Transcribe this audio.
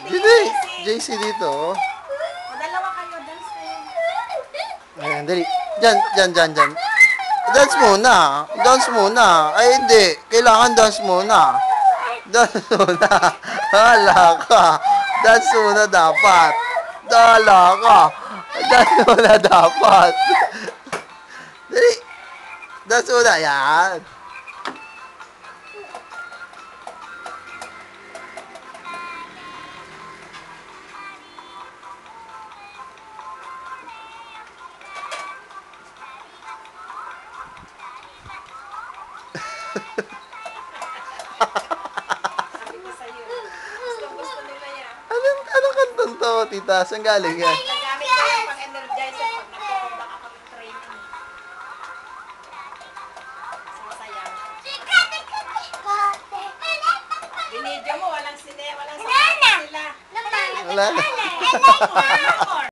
Hindi. JC dito. Dalawa kayo, dance kayo. Ayan, dali. Diyan. Dance muna. Dance muna. Ay, hindi. Kailangan dance muna. Dance muna. Hala ka. Dance muna dapat. Dala ka. Dance muna dapat. Dali. Dance muna. Yan. Sabi ko sa'yo. Gusto nila yan. Anong kantong to, tita? Saan galing yan? Nagamit ko yung pang-energizer pag nagpupunta ako ng training. Sasayaw. Binidyo mo, walang sine, walang sila. Wala na. More.